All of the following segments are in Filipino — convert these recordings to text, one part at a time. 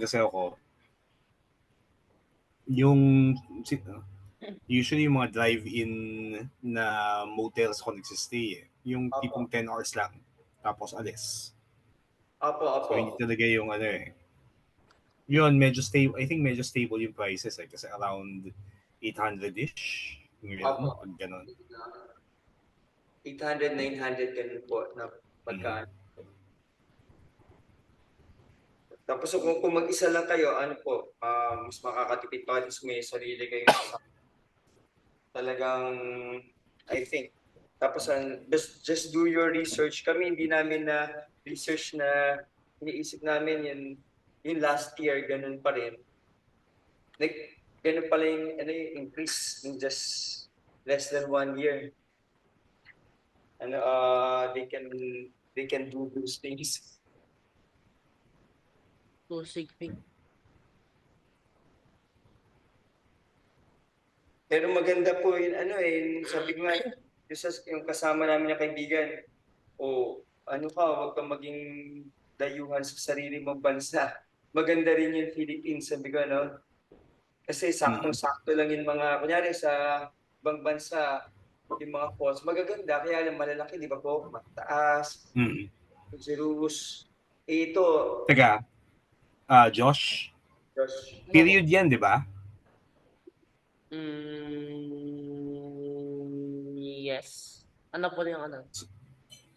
kasi ako, yung usually yung mga drive-in na motels ako nagsistay eh. Yung tipong Opo. 10 hours lang. Tapos alis. Opo, So hindi opo. talaga yung ano eh. Yun, medyo stable. I think medyo stable yung prices eh. Kasi around 800-ish. Ngayon, Opo. pag ganun. 800, 900 ganun po na Mm. magkano. Tapos kung mag-isa lang kayo, ano po, mas makakatipid pa kasi may sarili kayong talagang, I think. Tapos just do your research. Kami hindi namin na research na iniisip namin yung last year, ganun pa rin. Like, ganun pala yung, ano, yung increase in just less than 1 year. Ano, they can do those things. To Sigfig. Pero maganda po yung ano eh, yung sabi ko nga, yung kasama namin na kaibigan, o ano ka, huwag kang maging dayuhan sa sarili mong bansa. Maganda rin yung Philippines, sabi ko, ano? Kasi saktong-sakto lang yung mga, kunyari sa ibang bansa, yung mga falls, magaganda, kaya lang malalaki, di ba po? Mataas, Mm. Jerus. Eh, ito, Teka, Josh, Josh, Ano po? period yan, di ba? Yes. Ano po yung ano?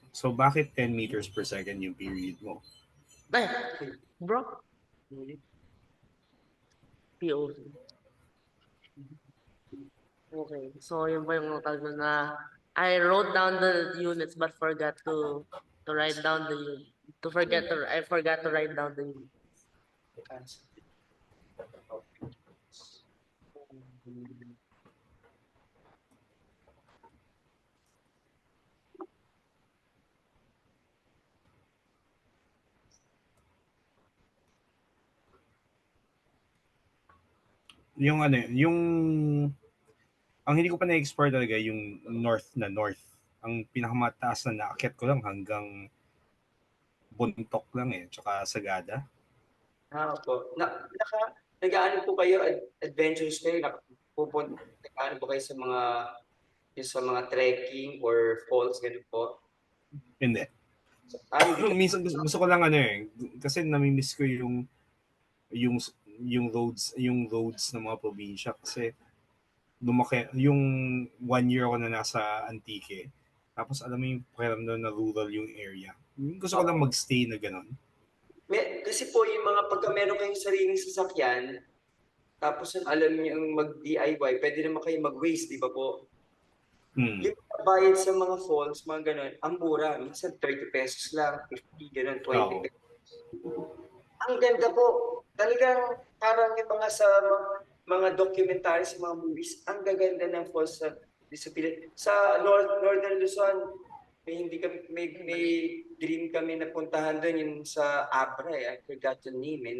So bakit 10 meters per second yung period mo? Ay, bro. POV. Okay. So, yun ba yung tawag na I wrote down the units but forgot to write down the unit. I forgot to write down the unit. Yung ano, yung ang hindi ko pa na-explore talaga yung north. Ang pinakamataas na naakyat ko lang hanggang Buntok lang eh, tsaka Sagada. Opo. Nag-aano po kayo, adventures kayo, nag-aano po kayo sa mga trekking or falls, ganun po? Hindi. Hindi ka. Minsan gusto ko lang ano eh, kasi nami-miss ko yung yung roads ng mga probinsya kasi lumaki yung 1 year ako na nasa Antique. Tapos alam mo yung pakiramdam na rural yung area. Gusto ko lang Opo. magstay na gano'n. Kasi po yung mga pagka meron kayong sariling sasakyan, tapos alam niyo yung mag-DIY, pwede naman kayo mag-waste, di ba po? Hmm. Yung bayad sa mga falls, mga ganun, ang mura. Minsan 30 pesos lang, 50, ganun, 20 Oo. pesos. Ang ganda po. Talagang parang yung mga sa mga documentaries, mga movies, ang gaganda ng falls sa Northern Luzon. May dream kami na puntahan doon yung sa Abra eh. I forgot the name eh.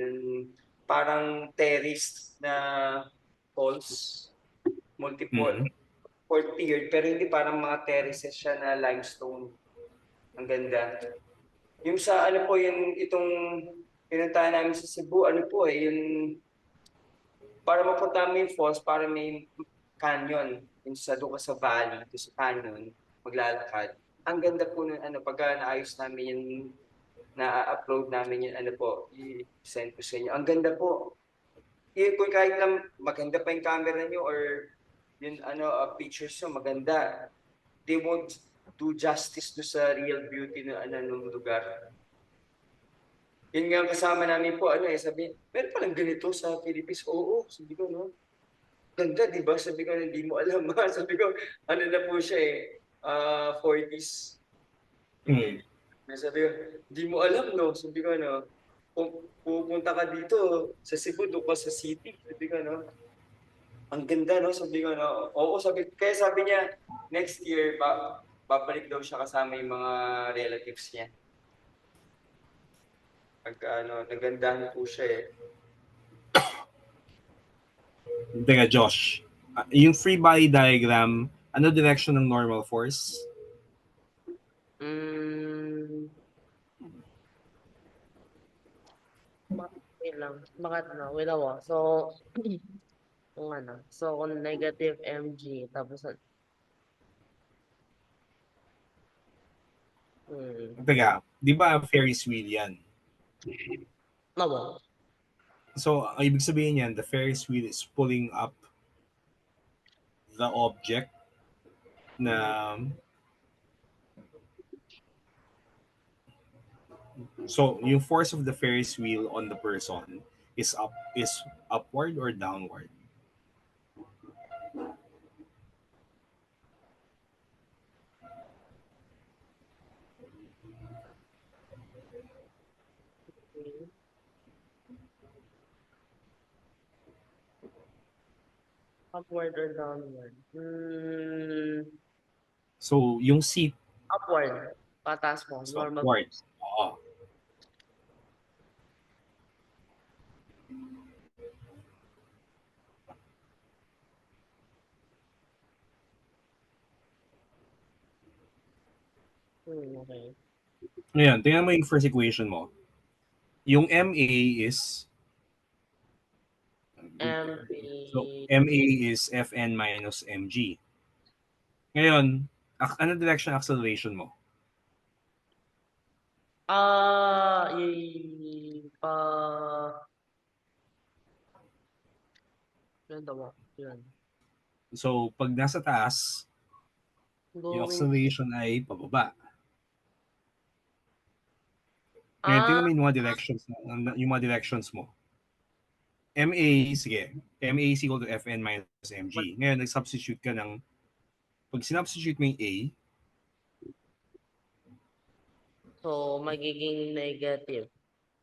Parang terrace na falls, Mm. four-tiered, pero hindi parang mga terraces siya na limestone. Ang ganda. Yung sa ano po, itong pinuntahan namin sa Cebu, ano po eh, yung para mapunta mo yung falls, para may canyon, yung doon ka sa valley, doon sa canyon, maglalakad. Ang ganda po ng ano, pagka naayos namin yung na-upload namin yung ano po, i-send ko sa inyo. Ang ganda po. Kung kahit lang maganda pa yung camera nyo or yung ano, pictures nyo, maganda. They won't do justice to sa real beauty ng ano ng lugar. Yun nga kasama namin po, ano eh, sabi, meron palang ganito sa Philippines. Oo, sabi ko, no? Ganda, di ba? Sabi ko, hindi mo alam. Sabi ko, ano na po siya eh, 40s. Mm. Sabi ko, hindi mo alam, no? Sabi ko, no? Kung pupunta ka dito sa Cebu, doon ka sa city. Sabi ko, no? Ang ganda, no? Sabi ko, no? Oo, kaya sabi niya, next year, babalik daw siya kasama yung mga relatives niya. Ano, nagandahan po siya eh. Teka, Josh. Yung free body diagram, ano direction ng normal force? Wait lang. Bakit na? Wait ako. So, kung ano. So, kung negative mg, tapos, Teka, di ba Ferris wheel yan? no. So, ang ibig sabihin yan, the Ferris wheel is pulling up the object na so yung force of the Ferris wheel on the person is upward or downward? Upward or downward? So, yung seat Upward. Pataas mo. is Normal. upward. Oo. Okay. Ngayon, tingnan mo yung first equation mo. Yung MA is so MA is Fn minus mg. Ngayon, ano direction acceleration mo? Yun daw. Yun. So, pag nasa taas, yung acceleration ay pababa. Ngayon, tingnan mo yung mga directions mo. MA, sige. MA is equal to Fn minus mg. Ngayon, nag-substitute ka ng, pag sinubstitute mo yung A, so, magiging negative.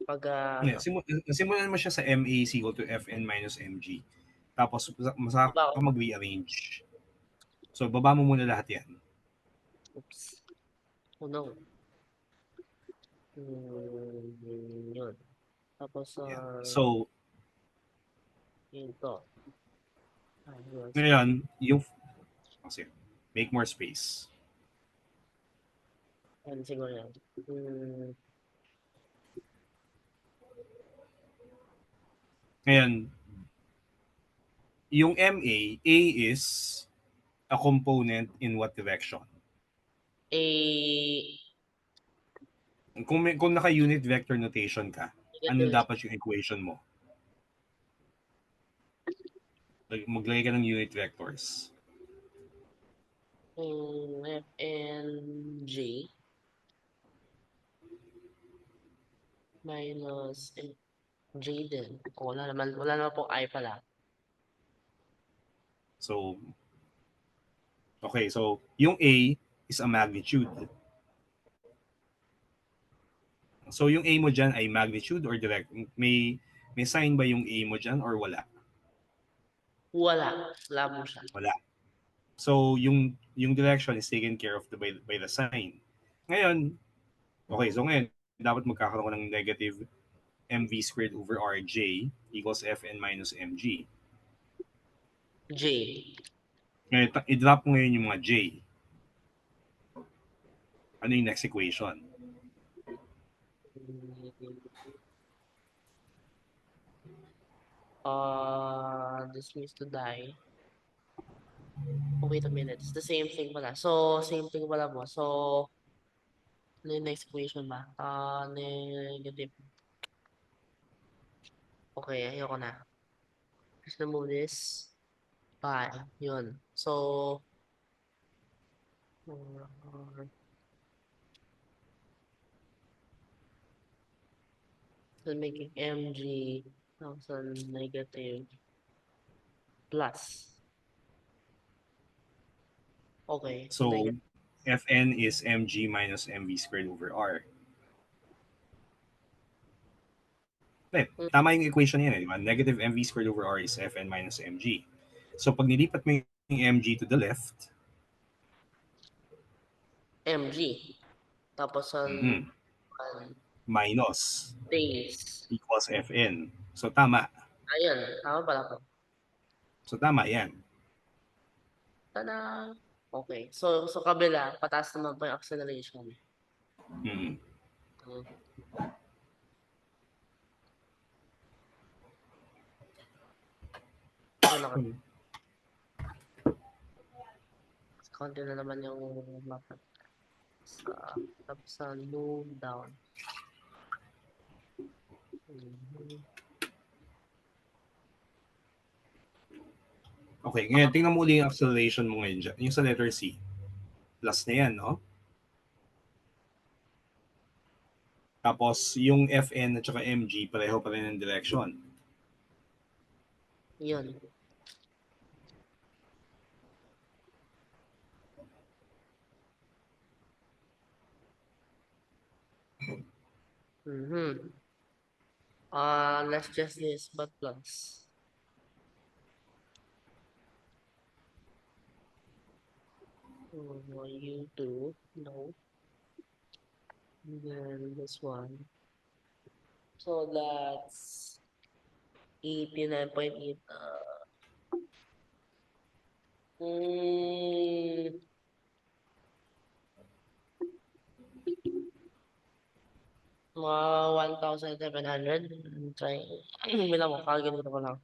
Pag, simulan mo siya sa MA is equal to Fn minus mg. Tapos, masaka ka mag-rearrange. So, baba mo muna lahat yan. Oops. Oh no. Yun. Tapos, So, yun to. ngayon, yung, kasi, make more space. Yan, siguro yan. Ngayon, yung MA, A is a component in what direction? Kung naka-unit vector notation ka, ano dapat yung equation mo? Maglagay ka ng unit vectors. Fnj minus J din. Wala naman pong I pala. So, okay, so yung A is a magnitude. So yung A mo dyan ay magnitude or direct? May sign ba yung A mo dyan or wala? Wala. Labo siya. Wala. So yung direction is taken care of by the sign. Ngayon, okay, so ngayon, dapat magkakaroon ng negative mv squared over rj equals fn minus mg. J. Ngayon, i-drop mo ngayon yung mga j. Ano yung next equation? This needs to die. Oh, wait a minute. It's the same thing pala. So, same thing pala mo. So, ano yung next equation ba? Negative. Okay, ayoko na. Just remove this. Bye. Yun. So, making mg 1000 negative plus. Okay. So, Fn is mg minus mv squared over r. Tama yung equation yan, di ba? Negative mv squared over r is Fn minus mg. So, pag nilipat mo yung mg to the left, mg. Tapos, minus base equals Fn. So, tama. Ayun, tama pala po. So, tama yan. Tada! Okay. So, kabila, pataas naman po yung acceleration. lang. Konti na naman yung mapa. Sa move down. Okay, ngayon tingnan mo ulit yung acceleration mo ngayon dyan. Yung sa letter C. Plus na yan, no? Tapos yung Fn at saka mg, pareho pa rin ng direction. Yun. Let's just this, but plus. U2, no. And then this one. So that's 89.8. Mga 1,700. Try. Bilang mo, kakaganito ko lang.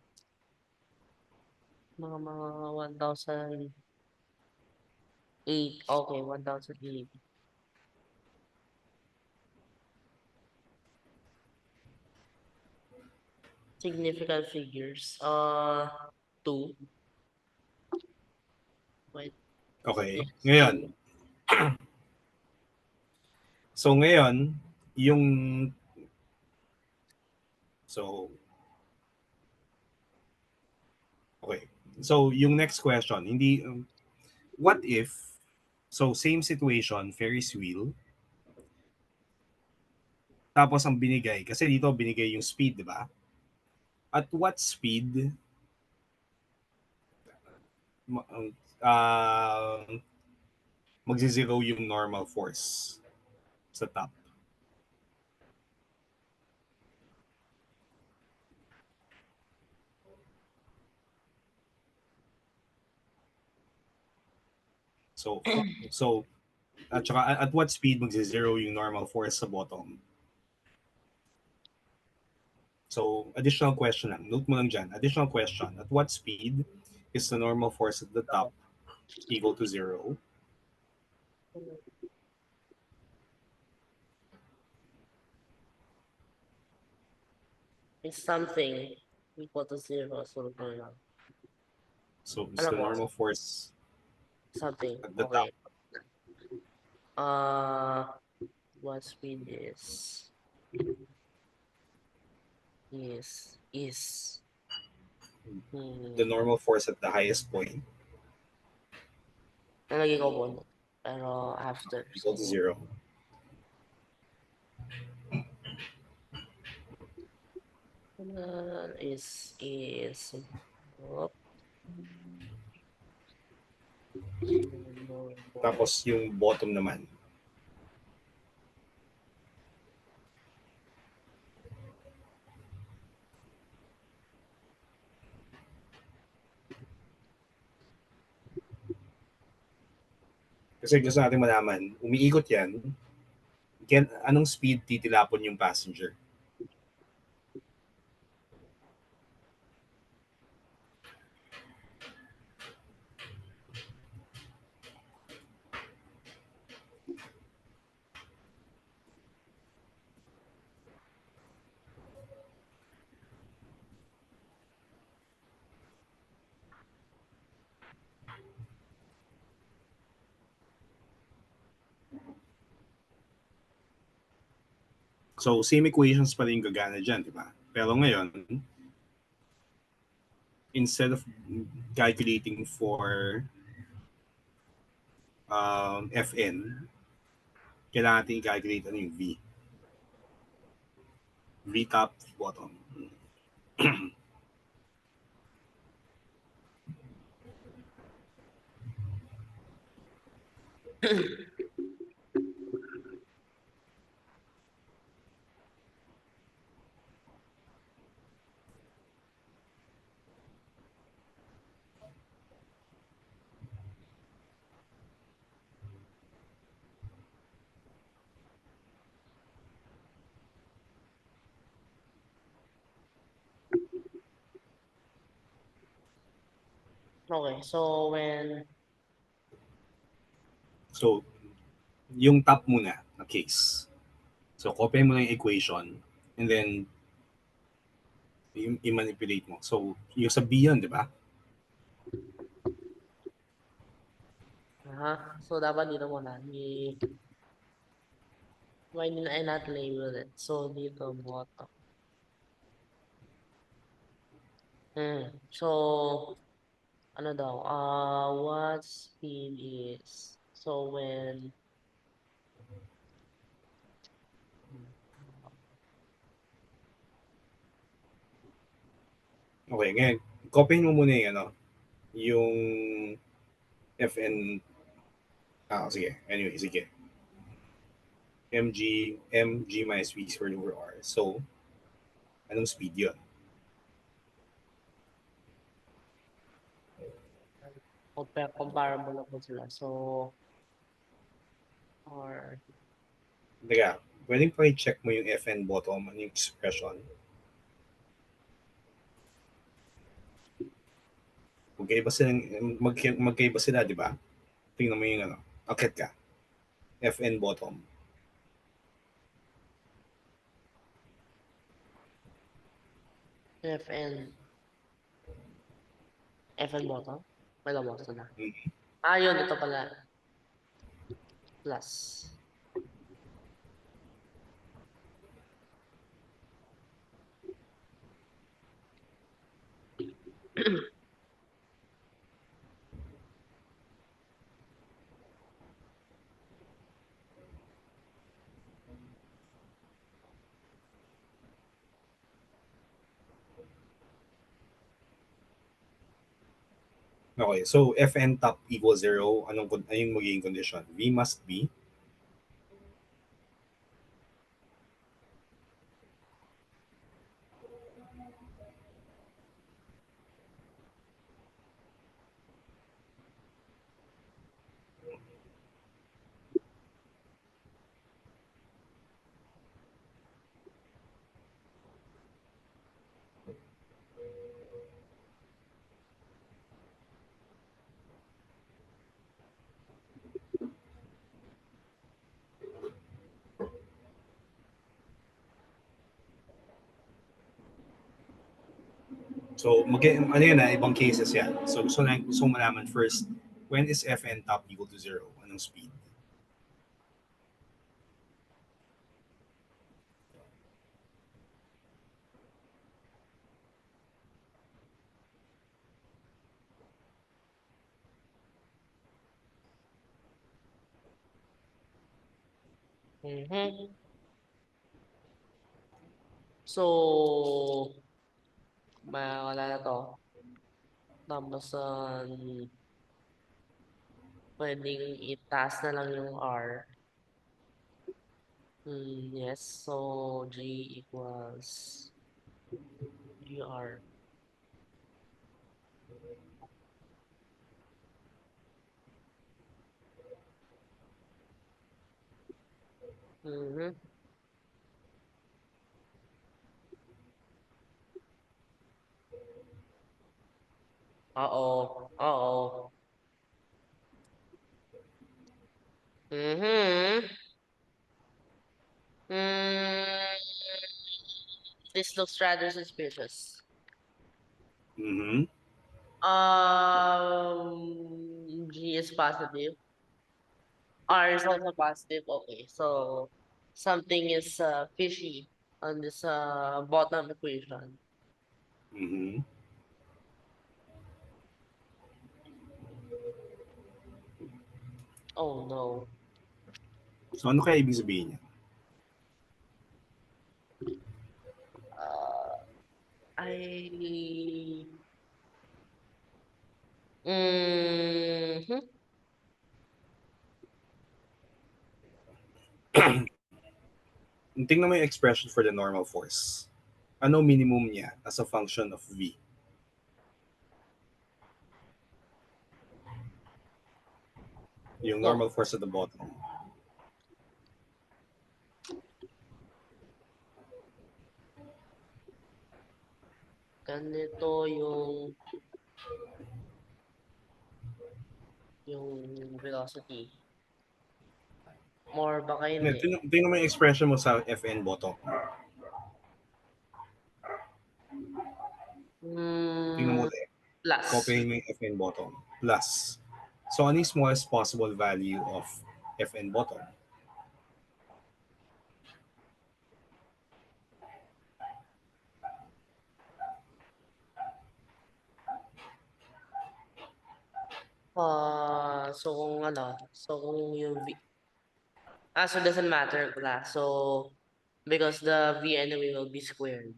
Mga 1,008. Okay, 1,008. Significant figures. 2. Wait. Okay. Yes. Ngayon. So ngayon, yung okay. So yung next question, hindi what if same situation, Ferris wheel. Tapos ang binigay kasi dito binigay yung speed, 'di ba? At what speed magzi-zero yung normal force sa top? So at saka at what speed magzi-zero yung normal force sa bottom? So, additional question lang. Note mo lang dyan. Additional question. At what speed is the normal force at the top equal to 0? It's something equal to 0. So is the normal force something. at the Okay. top? What speed is The normal force at the highest point nalagay ko po, pero after. equal to 0. Tapos yung bottom naman. Kasi gusto natin malaman, umiikot yan, anong speed titilapon yung passenger? So, same equations pa rin gagana dyan, di ba? Pero ngayon, instead of calculating for Fn, kailangan natin i-calculate ano yung V. V top, V bottom. Okay, so when So, yung top muna na case. So, copy mo na yung equation and then i-manipulate mo. So, yung sa B yun, di ba? so dapat dito muna why did I not label it? So dito bottom. So ano daw? What speed is? So when Okay, ngayon, copy mo muna yung yung FN, sige, anyway, sige. mg minus v squared over r. So, anong speed yun? comparable na po sila. So or Teka, pwedeng pa-check mo yung FN bottom, ano yung expression. Magkaiba sila, di ba? Tingnan mo yung akit ka. FN bottom. FN bottom? May labas na. Mm. Yun, ito pala. Plus. Okay, so FN top equals 0, anong magiging condition? V must be so ano yun ibang cases yan. So gusto malaman first, when is FN top equal to 0? Anong speed? So wala na to. Tapos pwedeng itaas na lang yung R. Yes, so G equals GR. Oo. Oo. Mm, this looks rather suspicious. Mm-hmm. G is positive. R is also positive. Okay, so something is fishy on this bottom equation. Mm-hmm. Oh no. So ano kaya ibig sabihin niya? I mm Tingnan mo yung expression for the normal force. Ano minimum niya as a function of V? Yung No. normal force at the bottom. Ganito yung yung velocity. More baka Hindi, hindi. tingnan mo yung expression mo sa FN bottom. Tingnan mo Hmm, ulit. plus. Copyhin mo yung FN bottom. Plus. So, ano yung smallest possible value of FN bottom? So kung yung so doesn't matter pala. So, because the V anyway will be squared.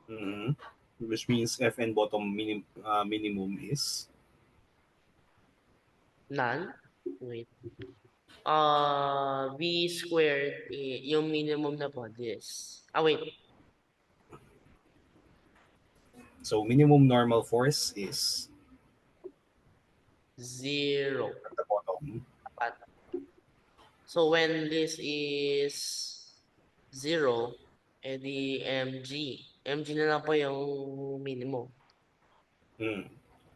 Mhm. Which means FN bottom minimum is None. Wait. V squared, yung minimum na po, this. Wait. so minimum normal force is 0. at the bottom. Apat. So when this is 0, edi mg. Mg na lang po yung minimum. Mm.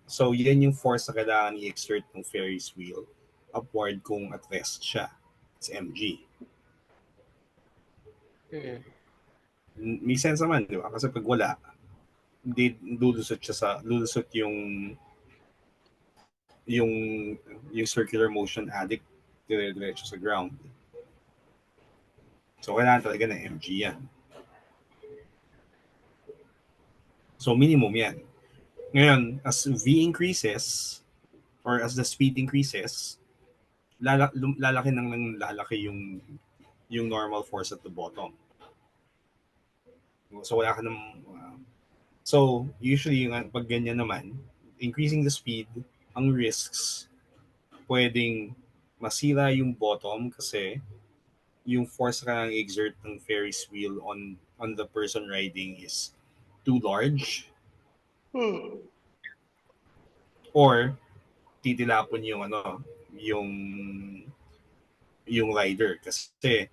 So, yan yung force na kailangan i-exert ng Ferris wheel upward kung at rest siya. It's mg. May sense naman, di ba? Kasi pag wala, hindi lulusot yung yung circular motion addict dire-diretso sa ground. So, kailangan talaga ng mg yan. So, minimum yan. Ngayon, as V increases, or as the speed increases, lalaki nang lalaki yung normal force at the bottom. So, wala ka ng... so, usually, pag ganyan naman, increasing the speed, ang risks, pwedeng masira yung bottom kasi yung force ka nang exert ng Ferris wheel on the person riding is too large, or titilapon yung yung rider kasi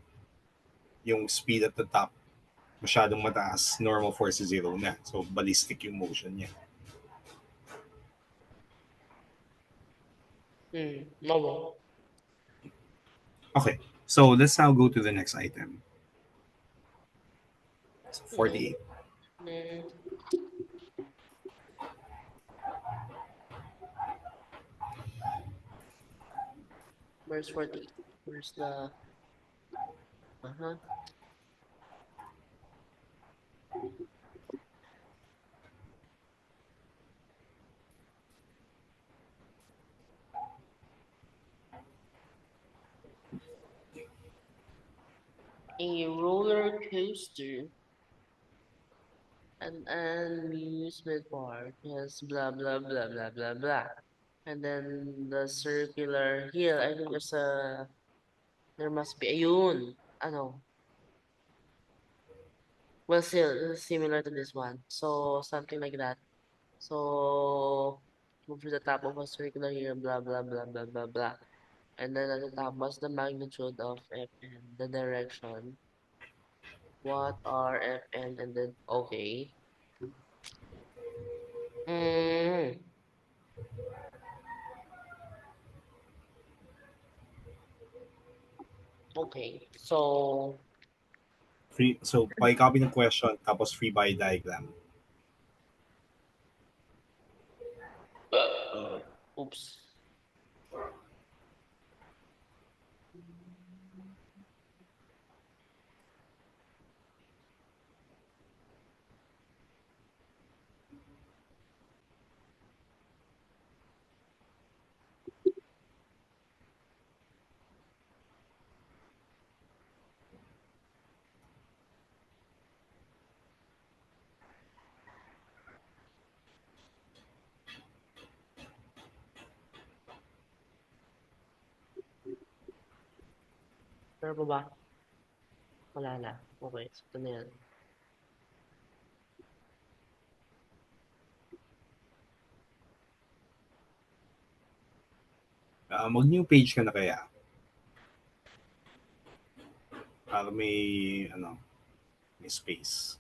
yung speed at the top masyadong mataas, normal force is 0 na. So, ballistic yung motion niya. No. Okay, so let's now go to the next item. So 48. Where's 40? Where's the... Uh-huh. A roller coaster, an amusement park has blah blah blah blah blah blah. And then the circular hill, I think there must be, ayun, ano, well, still similar to this one. So something like that. So move to the top of a circular hill, blah blah blah blah blah blah. And then at the top, what's the magnitude of Fn, the direction? What are Fn, and then okay. Mm. Okay. So, Free, so, pa-copy ng question, tapos free body diagram. oops. Pero pa ba? Wala na. Okay. So, ito na yan. Mag-new page ka na kaya. Para may space.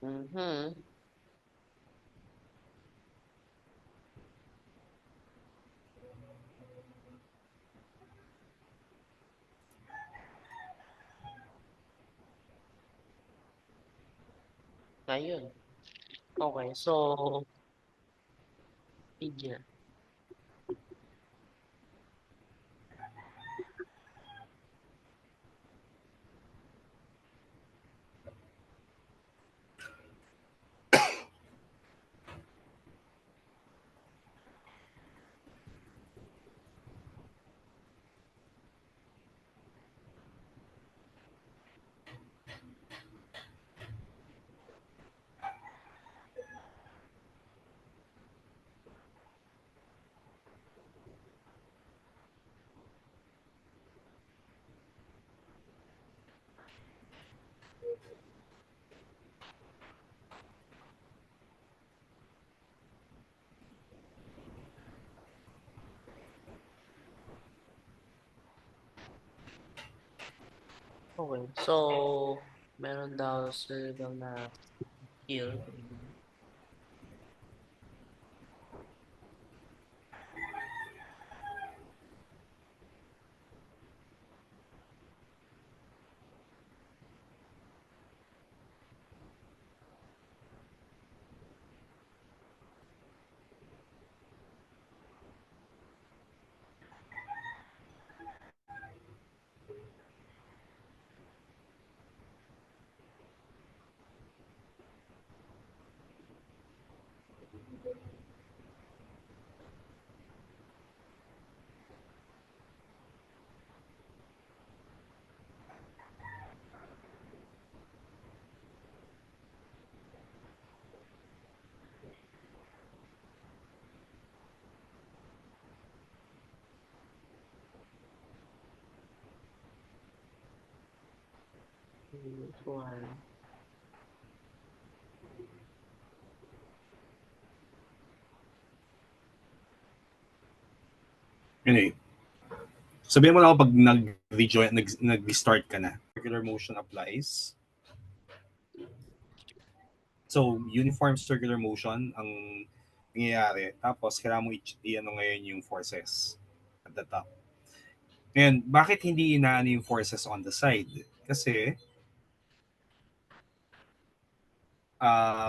Mhm. Ayun. Okay, so tigil. Okay, so meron daw sila na skill. One. Anyway, sabihin mo lang ako pag nag-rejoin, nag-restart ka na. Circular motion applies. So, uniform circular motion ang nangyayari. Tapos, kailangan mo i-ano ngayon yung forces at the top. Ngayon, bakit hindi inaano yung forces on the side? Kasi,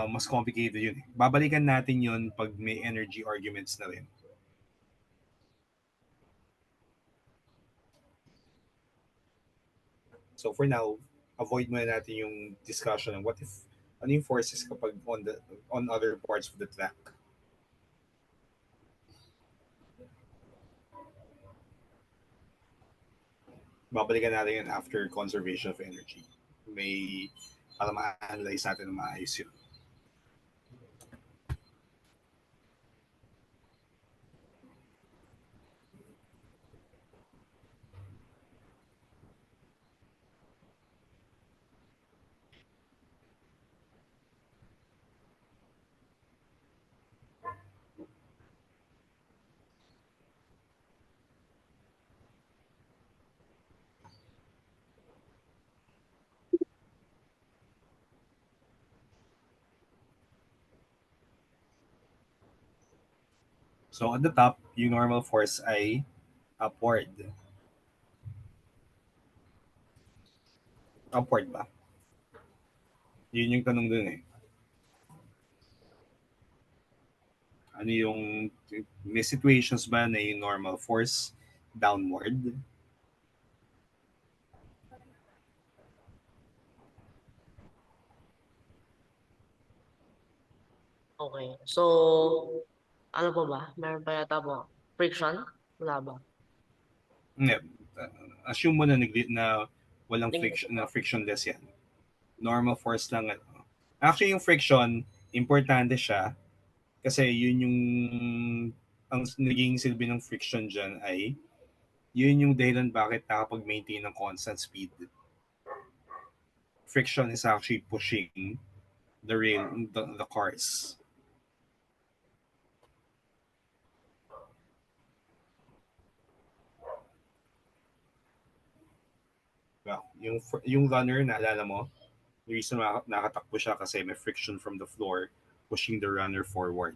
mas complicated yun. Babalikan natin yun pag may energy arguments na rin. So for now, avoid muna natin yung discussion on what if ano yung forces kapag on other parts of the track. Babalikan natin yun after conservation of energy. May para ma-analyze natin na maayos yun. So at the top, yung normal force ay upward. Upward ba? Yun yung tanong dun eh. Ano yung may situations ba na yung normal force downward? Okay, so ano pa ba? Meron pa yata ba? Friction? Wala ba? Hindi. Assume mo na walang Tingnan ko friction pa. na frictionless yan. Normal force lang. Actually, yung friction, importante siya kasi yun yung ang naging silbi ng friction dyan ay yun yung dahilan bakit nakapag-maintain ng constant speed. Friction is actually pushing the cars. Well, yung runner, naalala mo, The reason nakatakbo siya kasi may friction from the floor pushing the runner forward.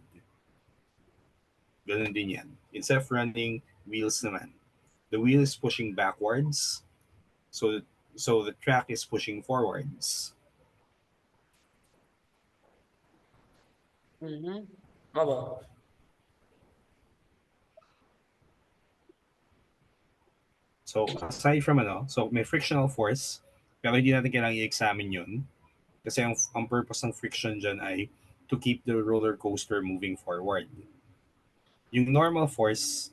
Ganun din yan. Instead of running, wheels naman. The wheel is pushing backwards, so the track is pushing forwards. Opo. So aside from so may frictional force, pero hindi natin kailangan i-examine yun. Kasi ang purpose ng friction dyan ay to keep the roller coaster moving forward. Yung normal force,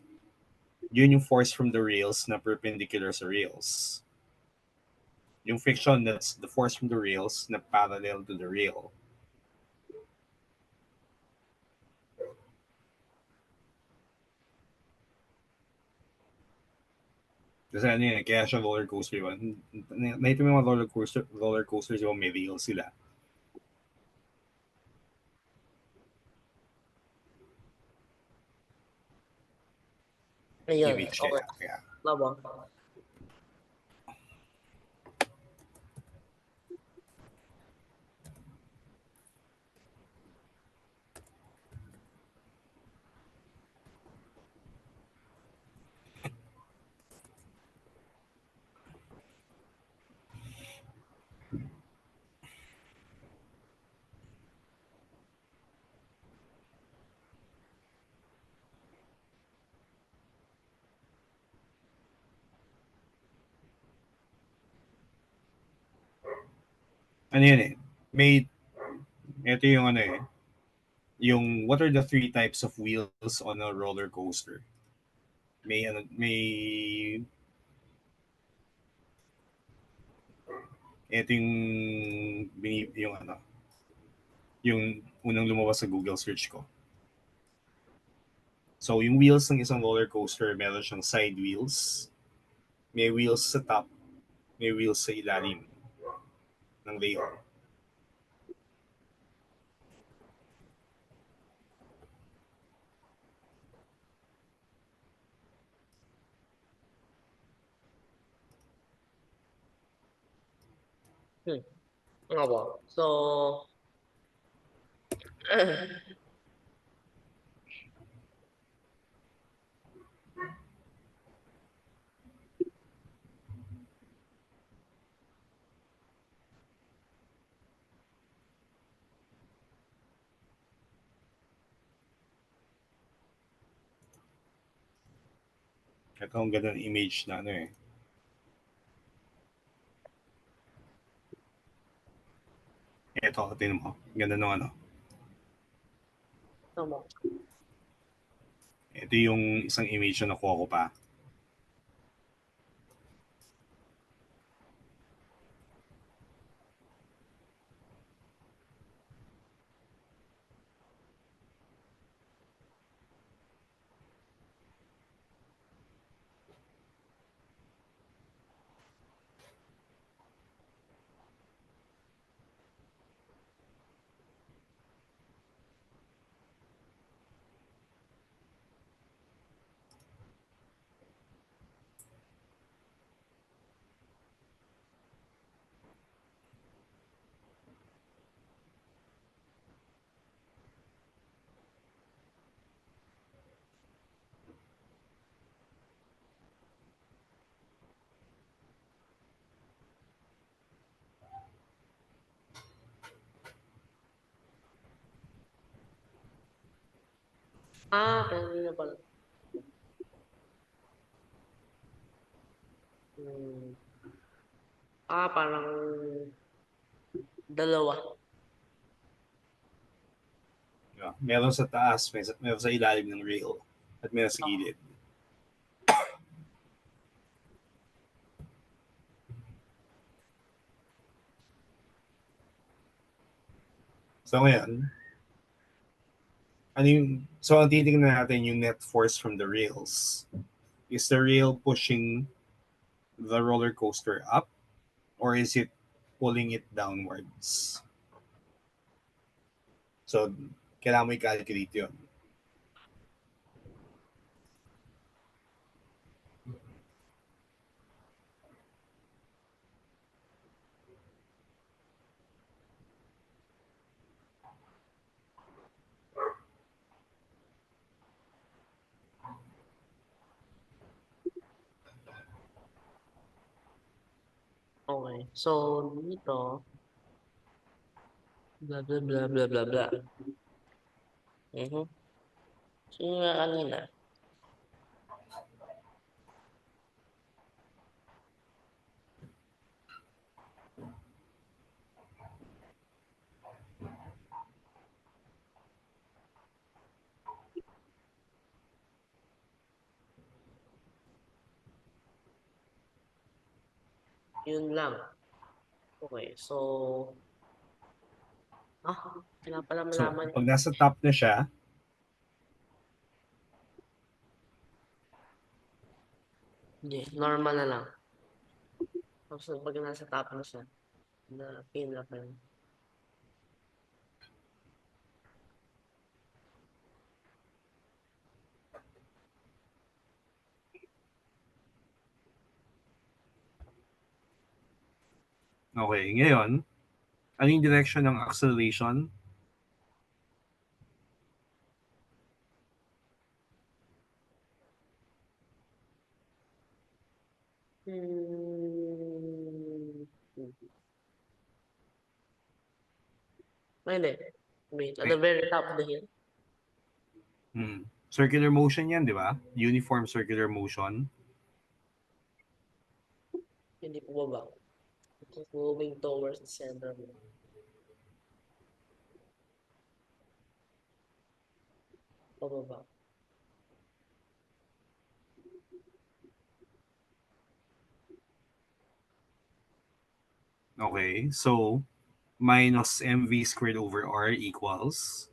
yun yung force from the rails na perpendicular sa rails. Yung friction, that's the force from the rails na parallel to the rail. Kasi ano yun, kaya siya roller coaster yun. Nakita mo yung mga roller coasters yung may rails sila. Ayun. Image Okay. kaya. Opo. Ano yun ito yung yung what are the 3 types of wheels on a roller coaster? Ito yung unang lumabas sa Google search ko. So, yung wheels ng isang roller coaster, meron siyang side wheels, may wheels sa top, may wheels sa ilalim ng rail. Opo. So, Ito ang ganda ng image na Ito, tingnan mo. Ganda ng opo. Ito yung isang image na nakuha ko pa. Pwede na pala. Parang dalawa. Meron sa taas, meron sa ilalim ng rail, at meron sa gilid. So ngayon, so ang titingnan natin yung net force from the rails. Is the rail pushing the roller coaster up or is it pulling it downwards? So, kailangan mo i-calculate yun. Okay. So, dito, blah, blah, blah, blah, blah, blah. Mhm. Sino nga kanina? Yun lang. Okay. So, kailangan pala So, malaman. pag nasa top na siya, Hindi, normal na lang. Tapos, pag nasa top na siya, na pin na pin. okay, ngayon, ano yung direction ng acceleration? Hmm. Hindi. Wait, at the very top of the hill. Circular motion yan, di ba? Uniform circular motion. Hindi po baba. It's moving towards the center. Pababa. Okay, so minus mv squared over r equals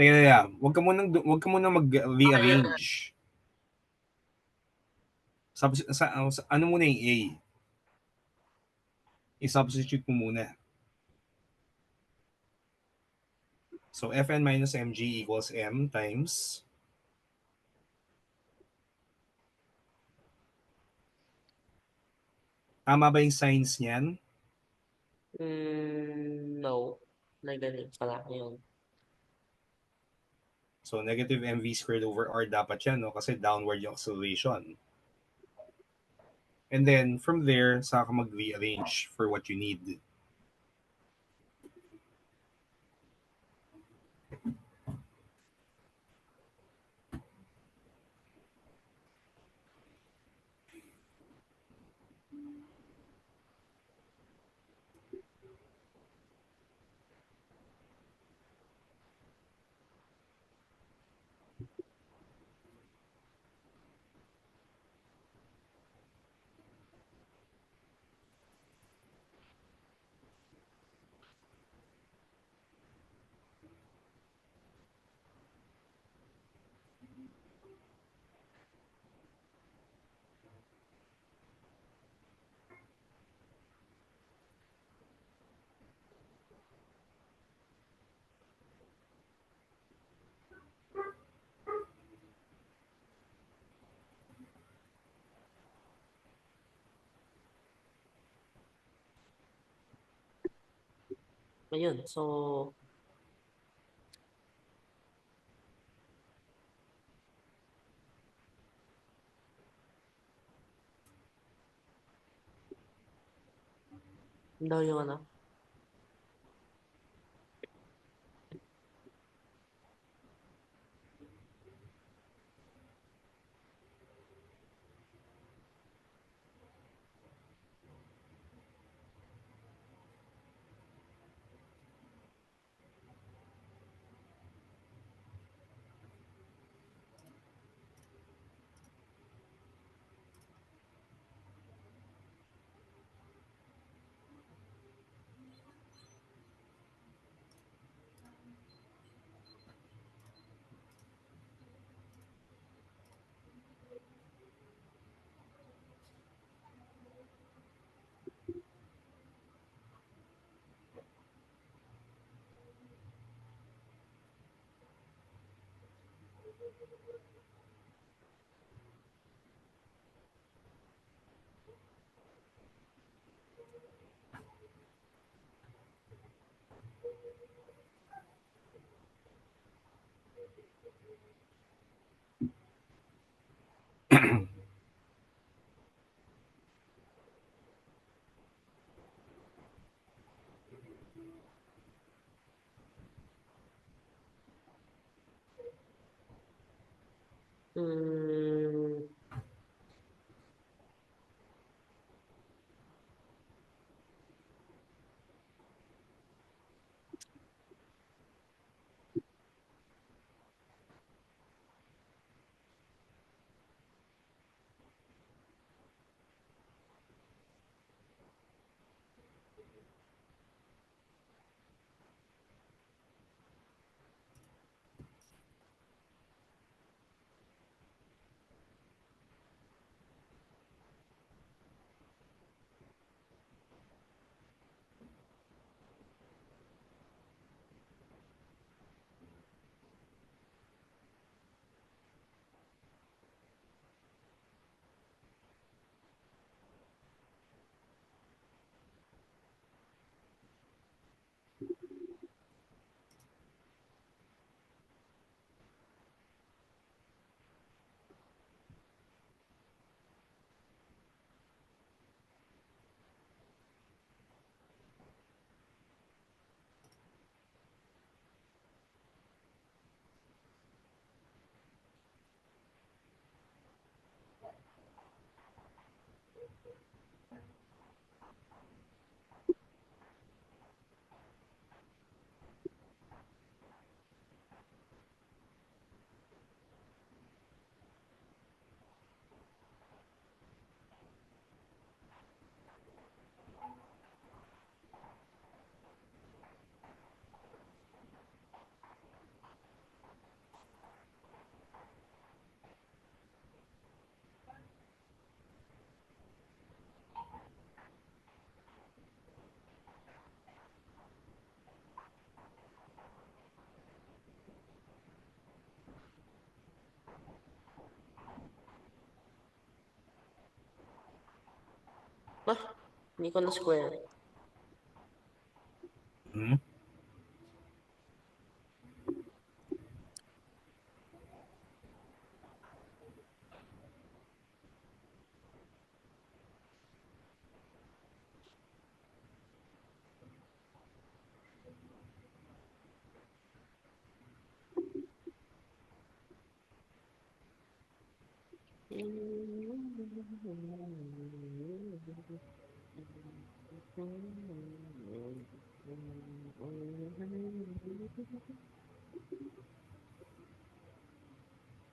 Teka, wag ka munang mag-rearrange. Ano muna yung A? I-substitute mo muna. So, Fn minus mg equals m times tama ba yung signs niyan? No. Negative pala yun. So, negative mv squared over r dapat yan, no? Kasi downward yung acceleration. And then, from there, saka ka mag-rearrange for what you need. Ayun, so yun daw yung ano. Hmm, ah, hindi ko na square. Hmm?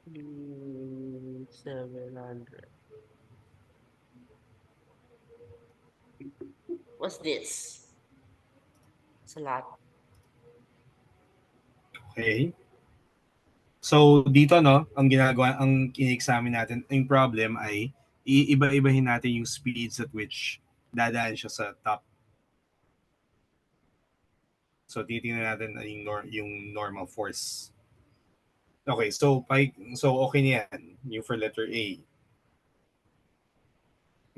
Hmm, 700. What's this? Sa lahat. Okay. So dito no, ang in-examine natin, yung problem ay iiba-ibahin natin yung speeds at which dadaan siya sa top. So titingnan natin yung normal force. Okay, so okay na yan, yung for letter A.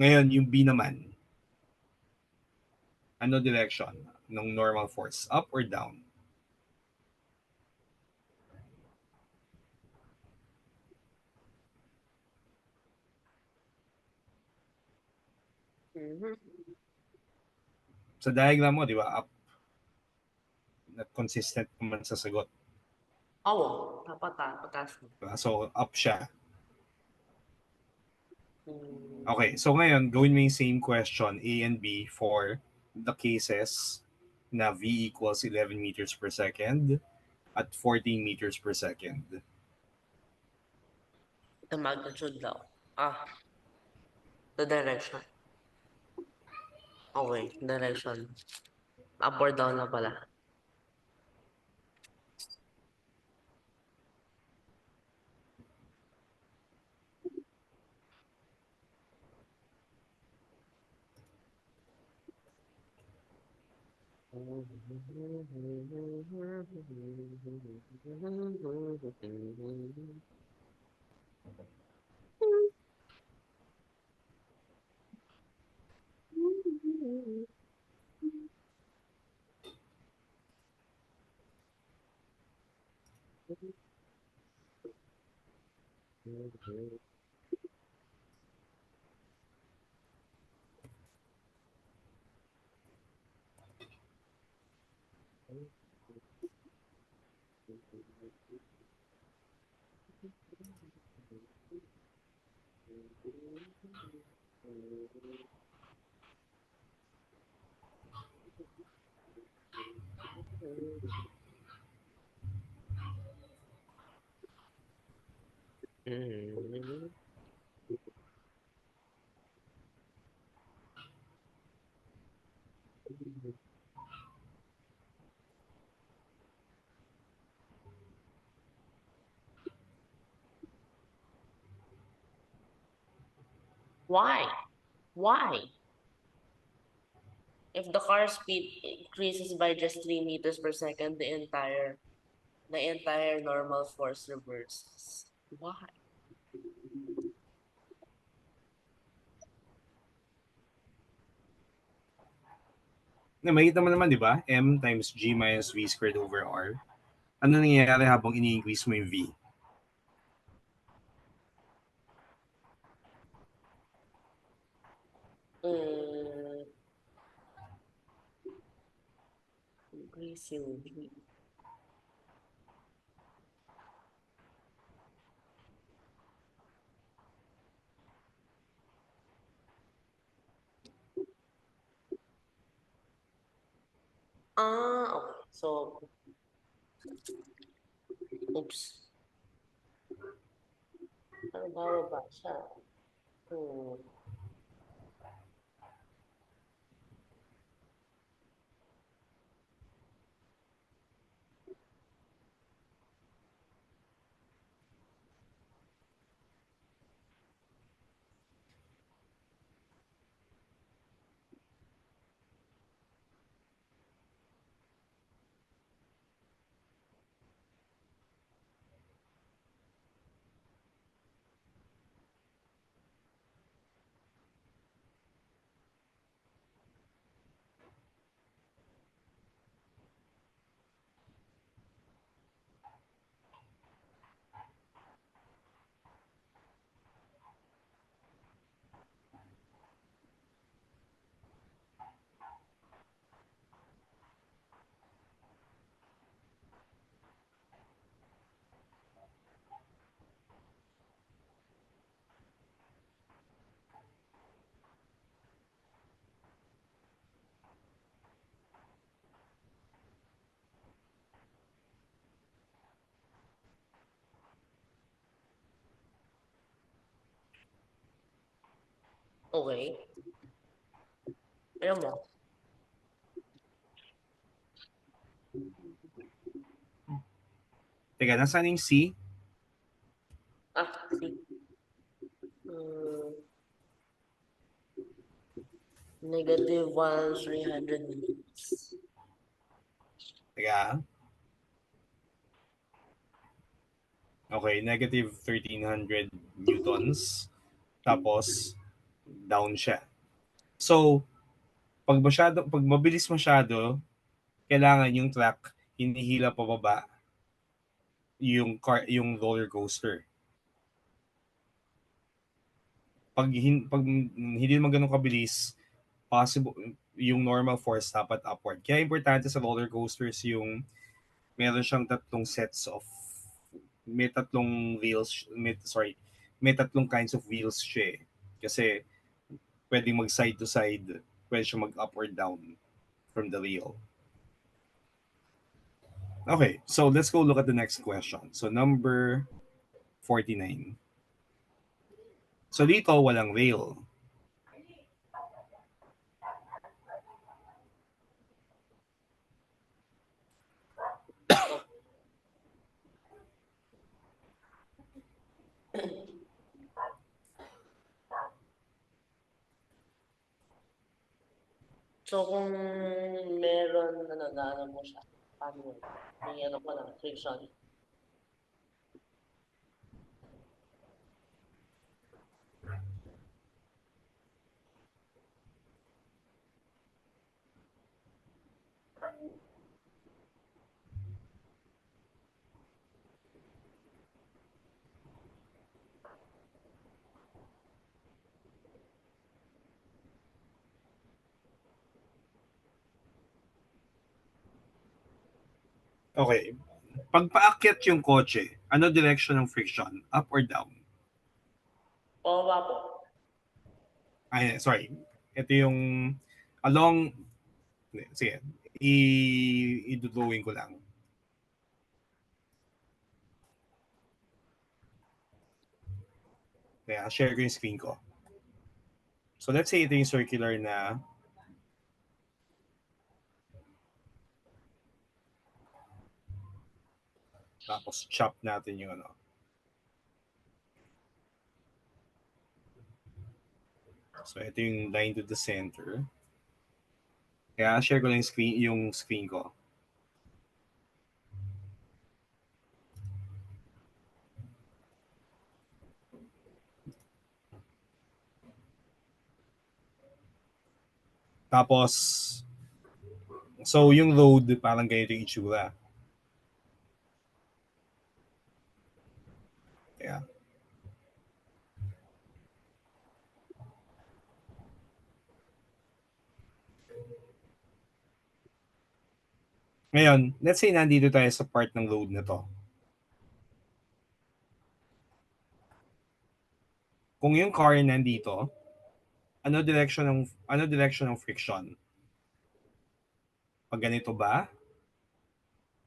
Ngayon, yung B naman. Ano direction ng normal force? Up or down? Mhm. Sa diagram mo, di ba? Up. Not consistent naman sa sagot. Oo, pataas mo. Diba? So, up siya. Hmm. Okay, so ngayon, gawin mo yung same question, A and B, for the cases na V equals 11 meters per second at 14 meters per second. The magnitude daw. The direction. Okay, direction. Up or down na pala. Why? Why? If the car speed increases by just 3 meters per second, the entire normal force reverses. Why? Na makita mo naman, di ba? M times G minus V squared over R. Ano nangyayari habang ini-increase mo yung V? Increase yung V. Okay. So, oops. Ano ba siya? Okay. Alam mo. Teka, nasaan yung C? See. Negative 1,300 meters. Teka. Okay, negative 1,300 newtons. Tapos, down siya. So, pag mabilis masyado, kailangan yung track hinihila pababa yung roller coaster. Pag hindi naman ganun kabilis, possible yung normal force dapat upward. Kaya importante sa roller coasters yung meron siyang may tatlong may tatlong kinds of wheels siya eh. Kasi pwedeng mag side to side, pwede siya mag up or down from the wheel. Okay, so let's go look at the next question. So number 49. So dito, walang rail. So, kung meron na nagano mo siya, paano yun? May ano pa na, friction. Okay. Pag paakyat yung kotse, ano direction ng friction? Up or down? Pababa po. Ay, sorry. Ito yung along... Sige. I-drawing ko lang. Kaya, share ko yung screen ko. So, let's say ito yung circular na tapos chop natin yung ano. So, ito yung line to the center. Kaya, share ko lang yung screen ko. Tapos, so yung road, parang ganito yung itsura. Kaya, ngayon, let's say nandito tayo sa part ng road na to. Kung yung car nandito, ano direction ng friction? Pag ganito ba?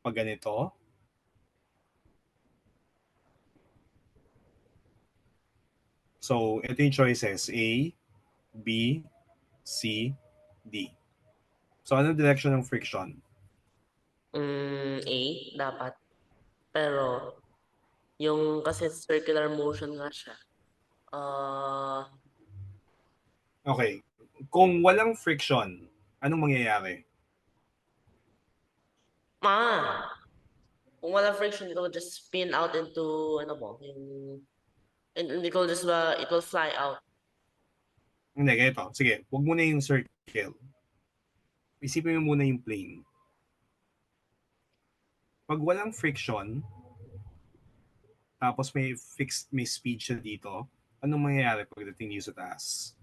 Pag ganito? So, ito yung choices. A, B, C, D. So, ano direction ng friction? A, dapat. Pero, yung kasi circular motion nga siya. Okay. Kung walang friction, anong mangyayari? Kung wala friction, it will just spin out into, ano po, and it will just, it will fly out. Hindi, ganito. Sige, huwag muna yung circle. Isipin mo muna yung plane. Pag walang friction, tapos may speed siya dito, anong mangyayari pagdating niyo sa taas?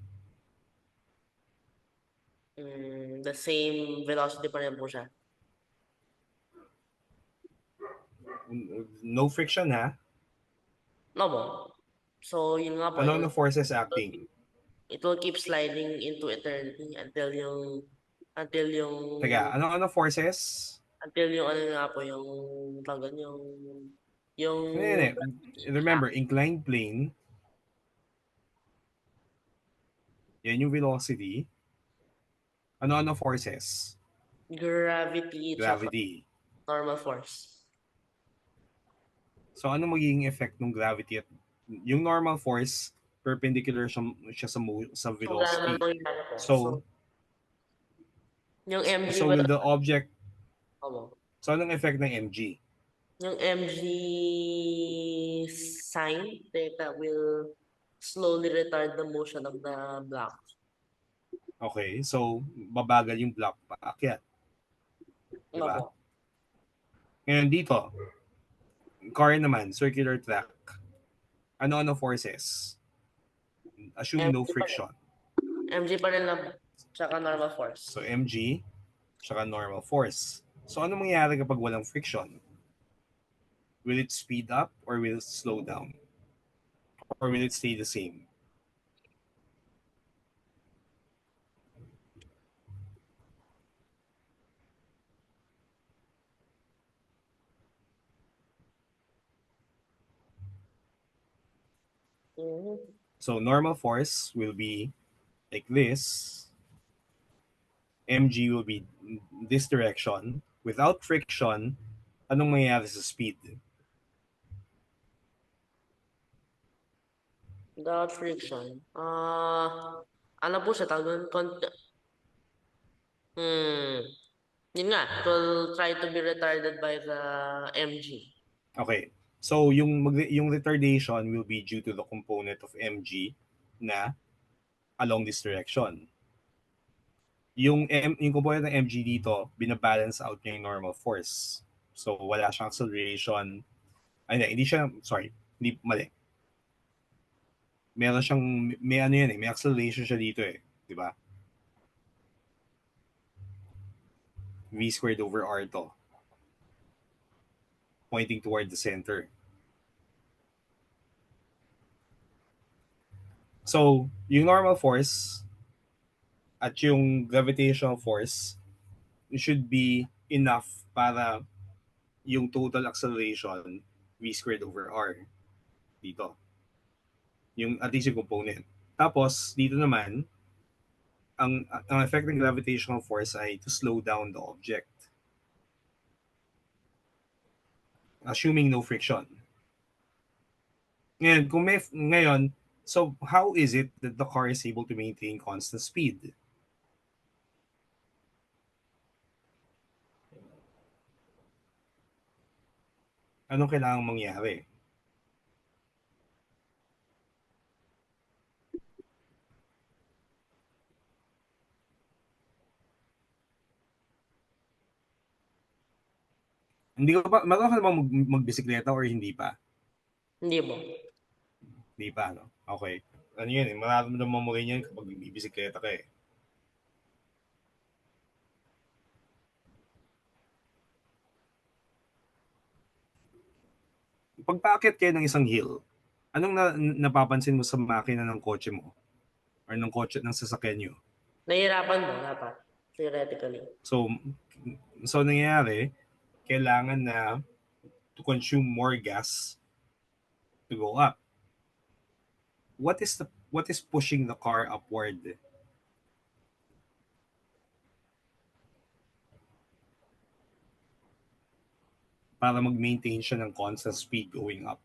The same velocity pa rin po siya. No friction, ha? No po. So, yun nga po. Ano ang forces acting? It will keep sliding into eternity until yung Taga, ano forces? until yung ano nga po, yung tagan yung Remember, inclined plane, yan yung velocity. Ano forces? gravity. Gravity. Normal force. So, ano magiging effect ng gravity at yung normal force perpendicular siya sa velocity. So, yung MG so will the object So, anong effect ng MG? Yung MG sign that will slowly retard the motion of the block. Okay, so babagal yung block paakyat. Diba? Opo. Ngayon dito, car naman, circular track. Ano-ano forces? Assume no MG pa rin. friction. MG pa rin lang. Tsaka normal force. So mg, tsaka normal force. So ano mangyayari kapag walang friction? Will it speed up or will it slow down? Or will it stay the same? Mhm. So normal force will be like this. Mg will be this direction. Without friction, anong mangyayari sa speed? Without friction. Ano po siya? Tawag doon? Yun nga. It will try to be retarded by the MG. Okay. So yung retardation will be due to the component of mg na along this direction. Yung component ng mg dito, binabalance out niya yung normal force. So wala siyang acceleration. Ay, hindi siya, sorry, hindi, mali. Meron siyang, may ano yan eh, may acceleration siya dito eh. Di ba? V squared over r to. Pointing toward the center. So, yung normal force at yung gravitational force should be enough para yung total acceleration v squared over r dito. Yung at least yung component. Tapos, dito naman, ang effect ng gravitational force ay to slow down the object. Assuming no friction. Ngayon, so how is it that the car is able to maintain constant speed? Anong kailangang mangyari? Hindi ko pa, marunong ka naman magbisikleta or hindi pa? Hindi po. Hindi pa, no? Okay. Ano yan eh, mararamdaman mo rin yan kapag bibisikleta ka eh. Pag paakyat kayo ng isang hill, anong napapansin mo sa makina ng kotse mo? Or ng kotse ng sasakyan nyo? Nahihirapan mo, dapat. Theoretically. So nangyayari, kailangan na to consume more gas to go up. What is pushing the car upward? Para mag-maintain siya ng constant speed going up.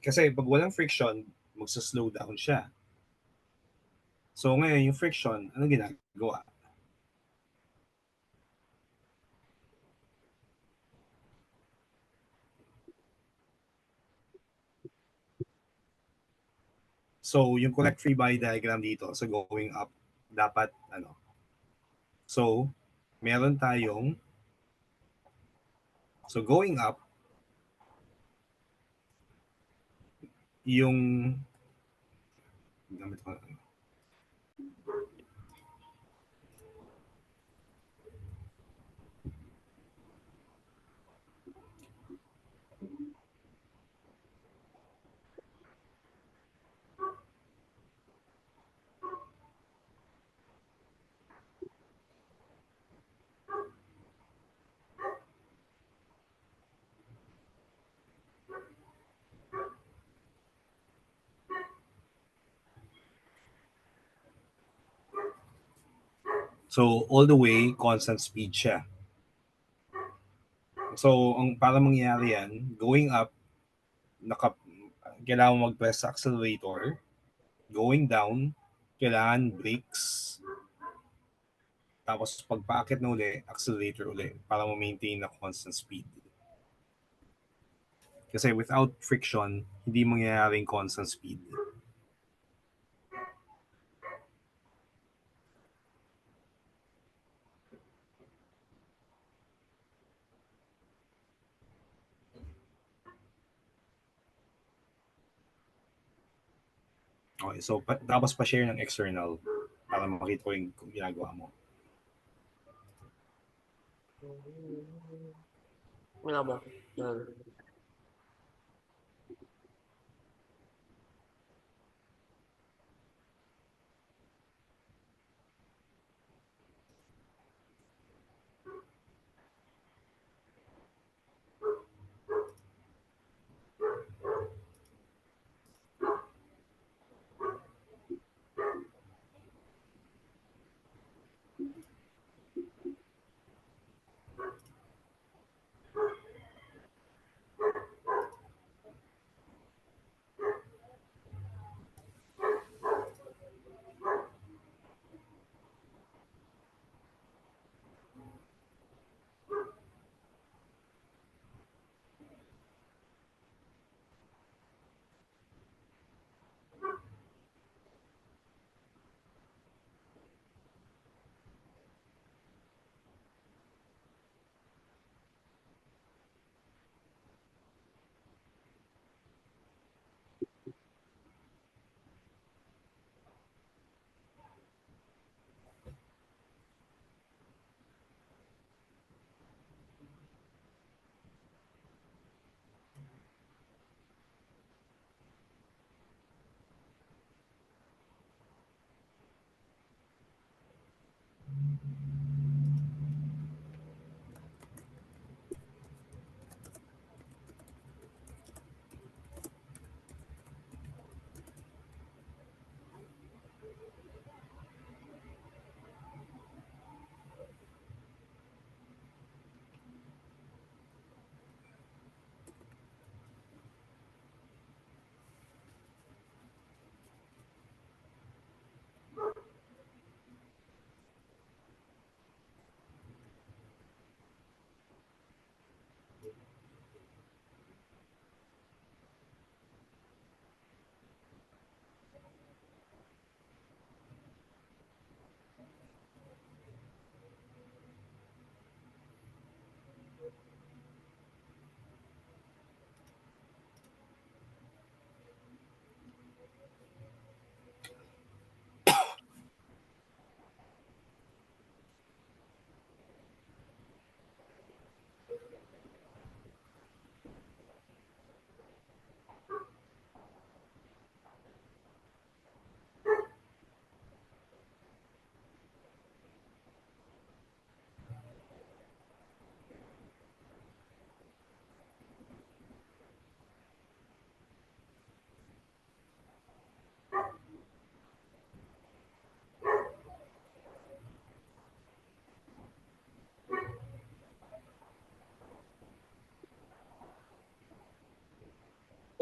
Kasi pag walang friction, magsa-slow down siya. So ngayon, yung friction, ano ginagawa? So yung correct free body diagram dito, so going up, dapat ano? So, meron tayong, so going up, yung, gamit ko, so all the way, constant speed siya. So, para mangyari yan, going up, kailangan mo mag-press sa accelerator. Going down, kailangan brakes. Tapos pag paakit na uli, accelerator uli para ma-maintain na constant speed. Kasi without friction, hindi mangyayaring constant speed. Okay, so tapos pa-share ng external para makita ko yung ginagawa mo. Wala mo. Yan.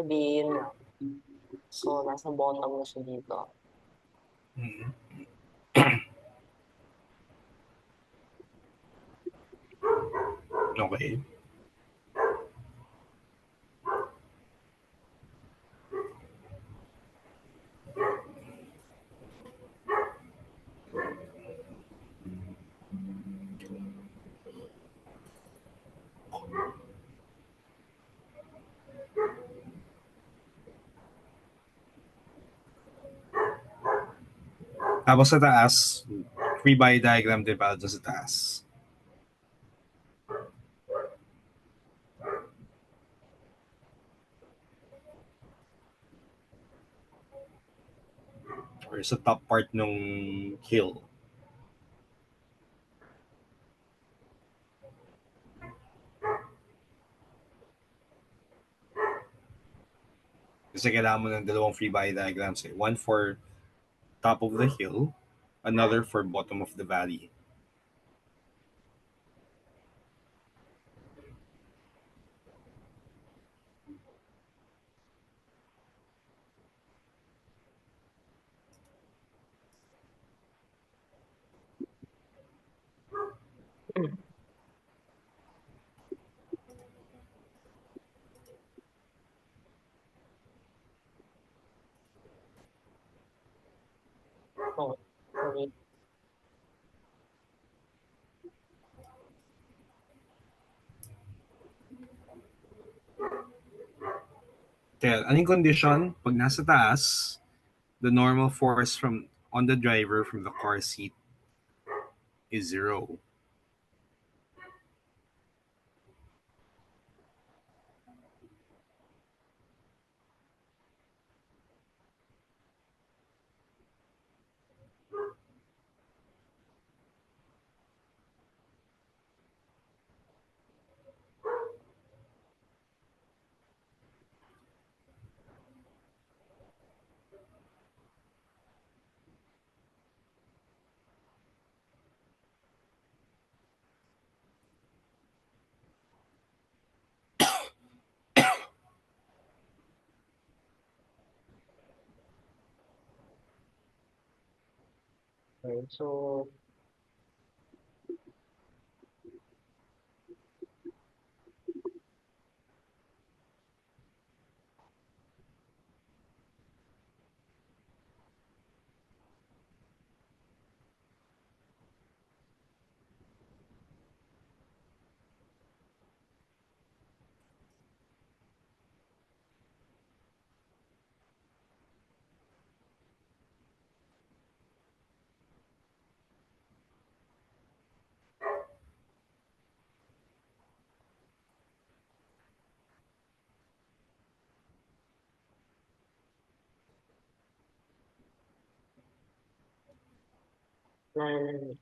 Sabihin na. So, nasa bottom na siya dito. Okay. Tapos sa taas, free body diagram din para dyan sa taas. Or sa top part ng hill. Kasi kailangan mo ng dalawang free body diagrams eh. One for top of the hill, another for bottom of the valley. Kaya, anong condition? Pag nasa taas, the normal force from on the driver from the car seat is 0. Okay, so nine.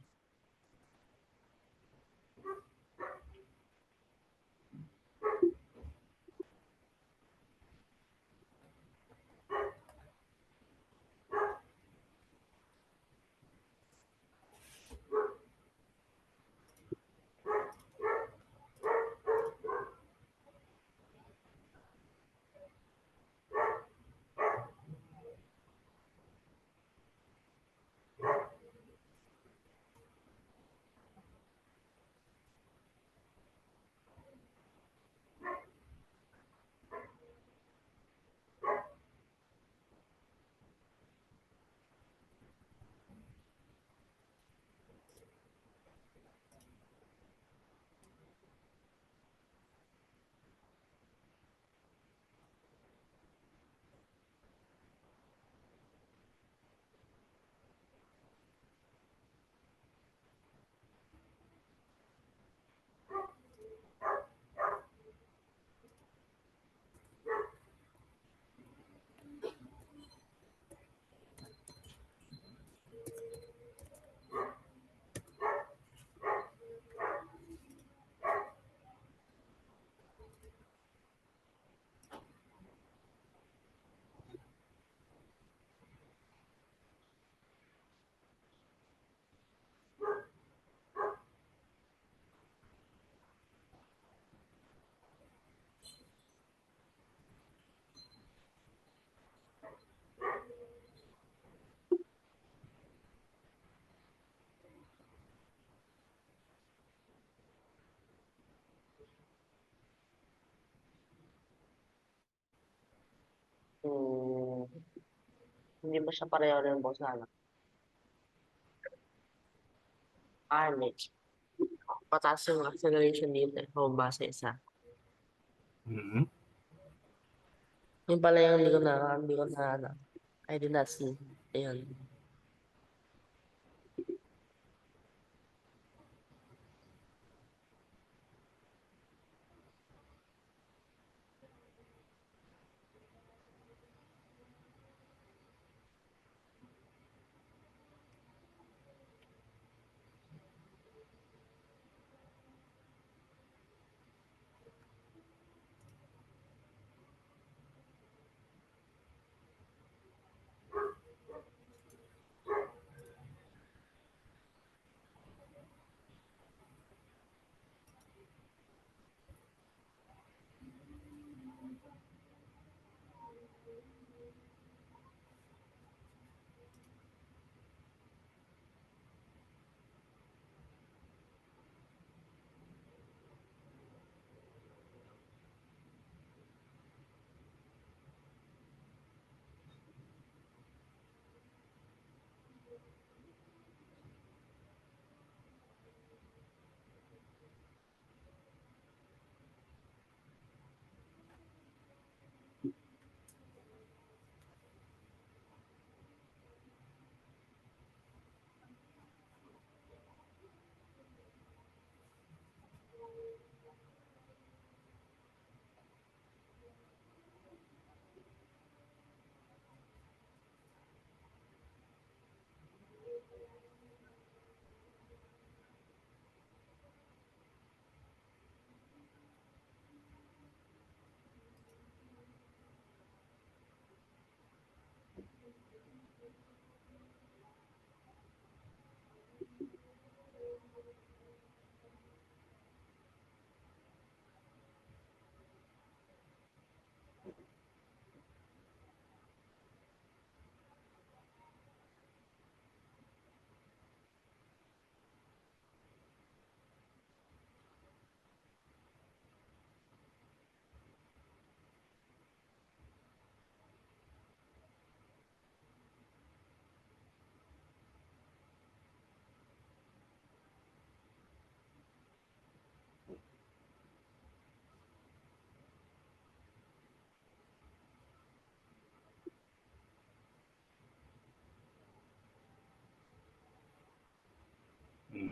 Hmm, hindi ba siya pareho rin boss na ano? Hindi. Pataas yung acceleration dito eh. Bumaba sa isa. Mhm. Yung pala yung hindi ko na, ano, I did not see. Ayun.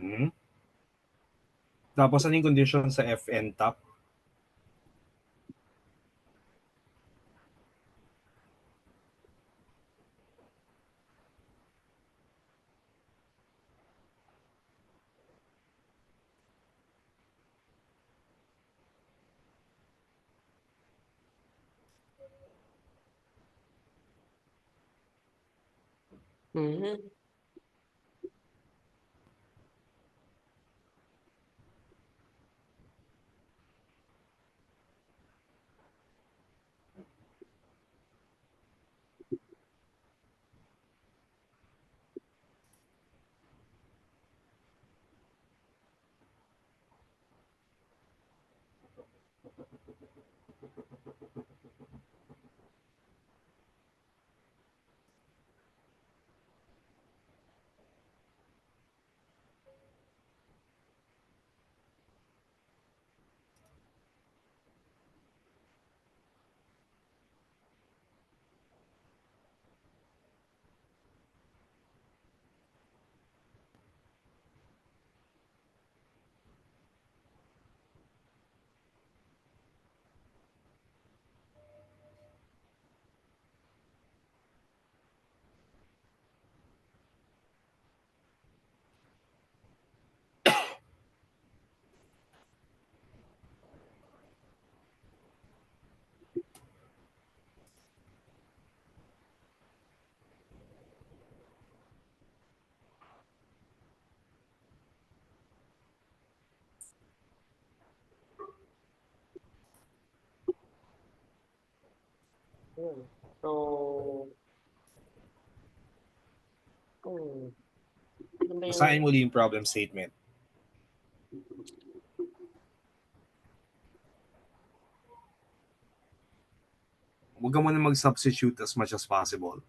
Mhm. Tapos anong condition sa FN top? Mhm. Yun. So, hmm, ano ba yung Basahin mo ulit yung problem statement. Huwag ka muna mag-substitute as much as possible.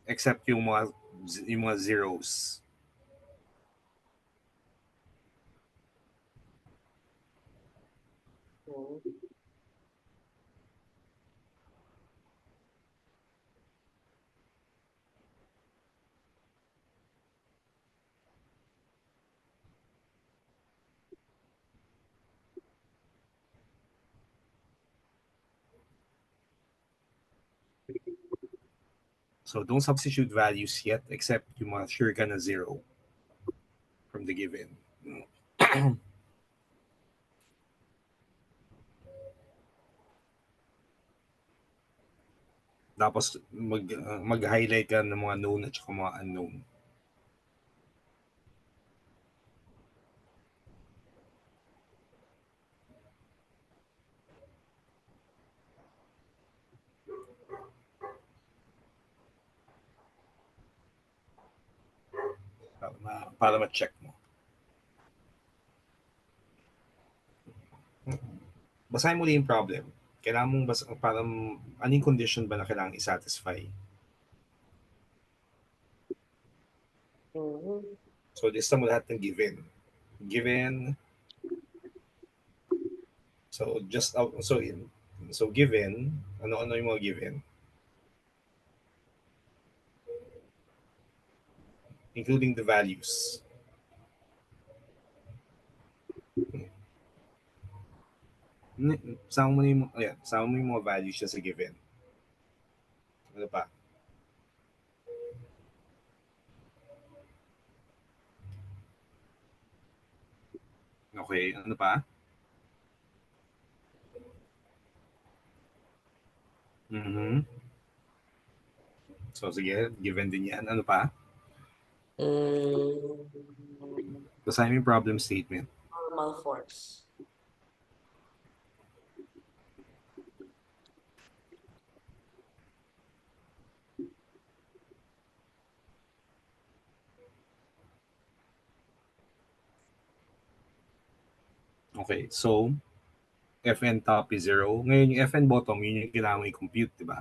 Except yung mga zeros. hmm, So don't substitute values yet except yung mga sure ka na zero from the given. Tapos mag-highlight ka ng mga known at saka mga unknown. Para ma-check mo. Basahin mo yung problem. Kailangan mong parang anong condition ba na kailangan i-satisfy? mhm. So lista mo lahat ng given. Given. So just so given, ano-ano yung mga given? Including the values. Sama mo yung mga values siya sa given. Ano pa? Okay, ano pa? Mhm. So sige, given din yan. Ano pa? Mm, Basahin mo yung problem statement. normal force. Okay, so Fn top is 0. Ngayon yung Fn bottom, yun yung kailangan mo i-compute, di ba?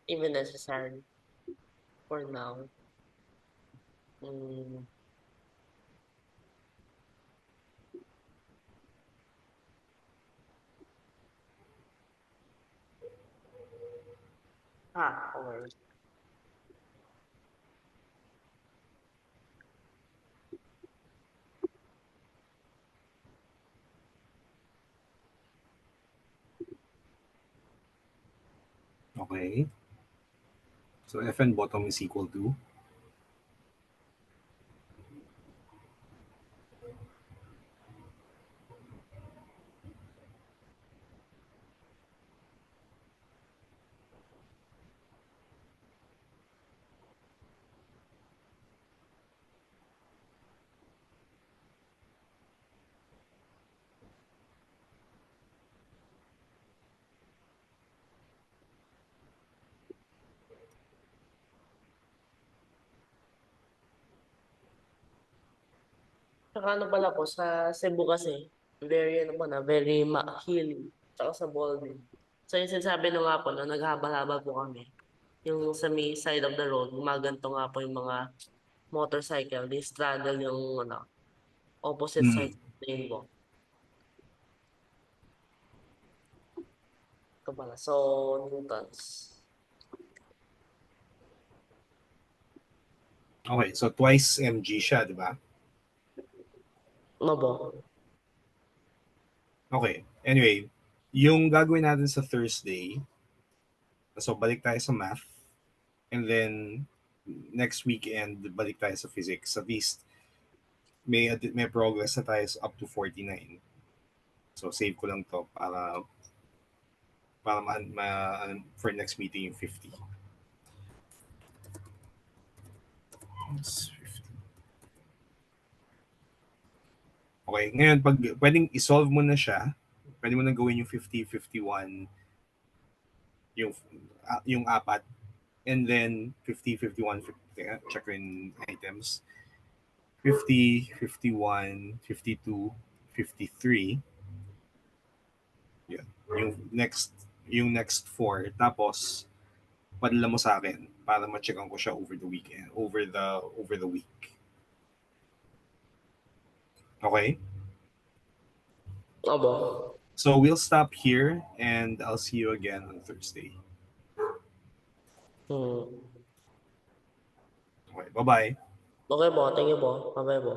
even necessary for now. Mm. Okay. Okay. So Fn bottom is equal to? Tsaka ano pala po, sa Cebu kasi, very ano po na, very hilly. Tsaka sa Baldwin. So yung sinasabi nyo nga po, na naghabal-habal po kami. Yung sa may side of the road, gumaganto nga po yung mga motorcycle. They straddle yung opposite Mm. side lane po. Ito pala. So, newtons. Okay, so twice mg siya, di ba? Ano po? Okay. Anyway, yung gagawin natin sa Thursday, so balik tayo sa math, and then next weekend, balik tayo sa physics. At least, may progress na tayo up to 49. So, save ko lang to para for next meeting yung 50. It's 50. Okay, ngayon, pag pwedeng isolve mo na siya, pwede mo na gawin yung 50, 51, yung apat, and then 50, 51, 50, check ko yung items. 50, 51, 52, 53. Yun. Yung next four. Tapos, padala mo sa akin para ma-checkan ko siya over the weekend, over the week. Okay? Abo. So we'll stop here and I'll see you again on Thursday. Okay, bye-bye. Okay po, thank you po. Bye-bye po.